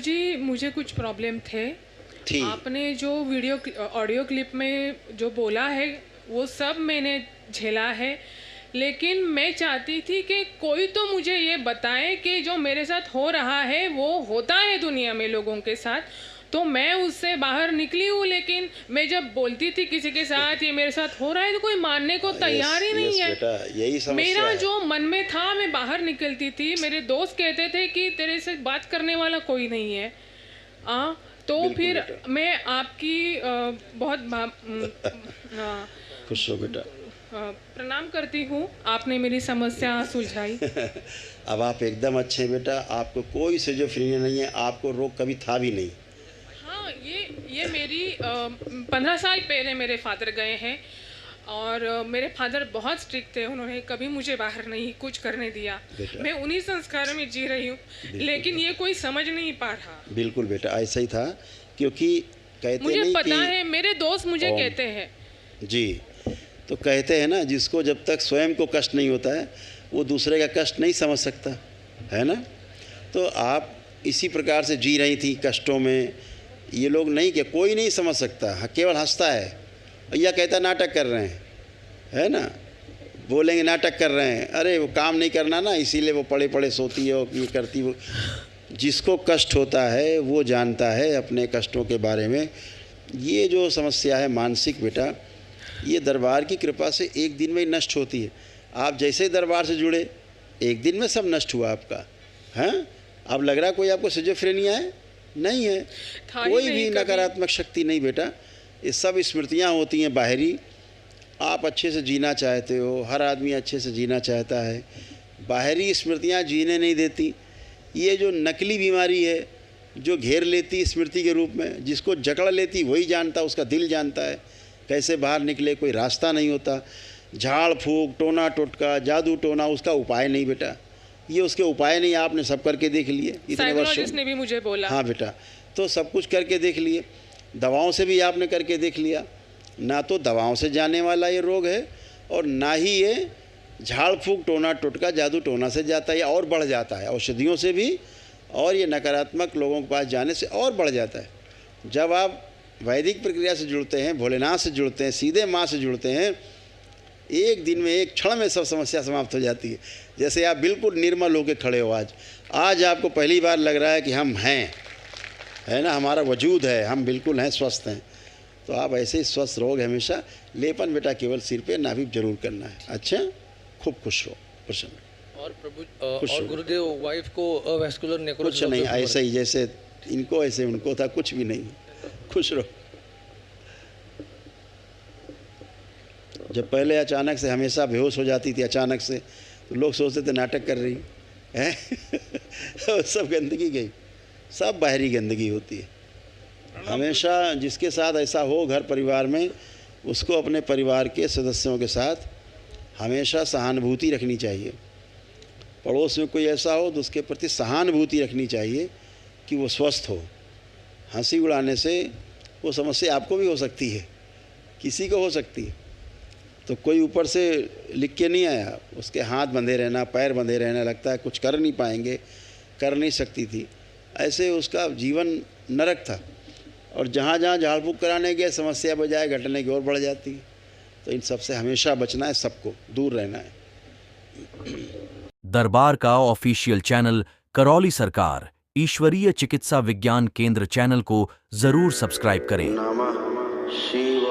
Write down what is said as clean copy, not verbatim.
गुरुजी, मुझे कुछ प्रॉब्लम थे। थी। आपने जो ऑडियो क्लिप में जो बोला है वो सब मैंने झेला है, लेकिन मैं चाहती थी कि कोई तो मुझे ये बताए कि जो मेरे साथ हो रहा है वो होता है दुनिया में लोगों के साथ, तो मैं उससे बाहर निकली हूँ। लेकिन मैं जब बोलती थी किसी के साथ ये मेरे साथ हो रहा है तो कोई मानने को तैयार ही नहीं है। बेटा, यही समस्या मेरा है। जो मन में था मैं बाहर निकलती थी। मेरे दोस्त कहते थे कि तेरे से बात करने वाला कोई नहीं है। तो फिर बेटा। मैं आपकी बहुत खुश हो बेटा। प्रणाम करती हूँ, आपने मेरी समस्या सुलझाई। अब आप एकदम अच्छे हैं बेटा, आपको कोई सिजोफ्रेनिया नहीं है, आपको रोग कभी था भी नहीं। हाँ, ये मेरी 15 साल पहले मेरे फादर गए हैं और मेरे फादर बहुत स्ट्रिक्ट थे। उन्होंने कभी मुझे बाहर नहीं कुछ करने दिया। मैं उन्हीं संस्कारों में जी रही हूँ, लेकिन ये कोई समझ नहीं पा रहा। बिल्कुल बेटा, ऐसा ही था, क्योंकि कहते मुझे नहीं पता कि है, मेरे दोस्त मुझे कहते हैं जी, तो कहते हैं ना, जिसको जब तक स्वयं को कष्ट नहीं होता है वो दूसरे का कष्ट नहीं समझ सकता है ना। तो आप इसी प्रकार से जी रही थी कष्टों में। ये लोग नहीं, कि कोई नहीं समझ सकता, केवल हंसता है, या कहता नाटक कर रहे हैं, है ना, बोलेंगे नाटक कर रहे हैं। अरे वो काम नहीं करना ना, इसीलिए वो पड़े पड़े सोती है और ये करती। वो जिसको कष्ट होता है वो जानता है अपने कष्टों के बारे में। ये जो समस्या है मानसिक बेटा, ये दरबार की कृपा से एक दिन में ही नष्ट होती है। आप जैसे दरबार से जुड़े एक दिन में सब नष्ट हुआ आपका। हैं, अब लग रहा कोई आपको सिजोफ्रेनिया है? नहीं है, कोई भी नकारात्मक शक्ति नहीं बेटा। ये सब स्मृतियाँ होती हैं बाहरी। आप अच्छे से जीना चाहते हो, हर आदमी अच्छे से जीना चाहता है, बाहरी स्मृतियाँ जीने नहीं देती। ये जो नकली बीमारी है जो घेर लेती स्मृति के रूप में, जिसको जकड़ लेती वही जानता, उसका दिल जानता है कैसे बाहर निकले। कोई रास्ता नहीं होता। झाड़ फूक, टोना टोटका, जादू टोना उसका उपाय नहीं बेटा। ये उसके उपाय नहीं, आपने सब करके देख लिए इतने वर्षों ने भी मुझे बोला। हाँ बेटा, तो सब कुछ करके देख लिए, दवाओं से भी आपने करके देख लिया। ना तो दवाओं से जाने वाला ये रोग है, और ना ही ये झाड़ फूक, टोना टोटका, जादू टोना से जाता है, और बढ़ जाता है औषधियों से भी, और ये नकारात्मक लोगों के पास जाने से और बढ़ जाता है। जब आप वैदिक प्रक्रिया से जुड़ते हैं, भोलेनाथ से जुड़ते हैं, सीधे माँ से जुड़ते हैं, एक दिन में, एक क्षण में सब समस्या समाप्त हो जाती है। जैसे आप बिल्कुल निर्मल होकर खड़े हो। आज आपको पहली बार लग रहा है कि हम हैं, है ना, हमारा वजूद है, हम बिल्कुल हैं, स्वस्थ हैं। तो आप ऐसे ही स्वस्थ रहोगे हमेशा। लेपन बेटा केवल सिर पे, नाभि जरूर करना है। अच्छा, खूब खुश रहो, प्रसन्न। और प्रभु और गुरुदेव, वाइफ को अवेस्कुलर नेक्रोसिस कुछ नहीं, ऐसे ही जैसे इनको ऐसे उनको था, कुछ भी नहीं। खुश रहो। जब पहले अचानक से हमेशा बेहोश हो जाती थी अचानक से, तो लोग सोचते थे नाटक कर रही है। सब गंदगी गई, सब बाहरी गंदगी होती है। हमेशा जिसके साथ ऐसा हो घर परिवार में, उसको अपने परिवार के सदस्यों के साथ हमेशा सहानुभूति रखनी चाहिए। पड़ोस में कोई ऐसा हो तो उसके प्रति सहानुभूति रखनी चाहिए कि वो स्वस्थ हो। हंसी उड़ाने से वो समस्या आपको भी हो सकती है, किसी को हो सकती है। तो कोई ऊपर से लिख के नहीं आया, उसके हाथ बंधे रहना, पैर बंधे रहना, लगता है कुछ कर नहीं पाएंगे, कर नहीं सकती थी, ऐसे उसका जीवन नरक था। और जहाँ जहाँ झाड़ फूक कराने गए समस्या बजाय घटने की ओर बढ़ जाती है। तो इन सब से हमेशा बचना है, सबको दूर रहना है। दरबार का ऑफिशियल चैनल करौली सरकार ईश्वरीय चिकित्सा विज्ञान केंद्र चैनल को जरूर सब्सक्राइब करें। नमः शिवाय।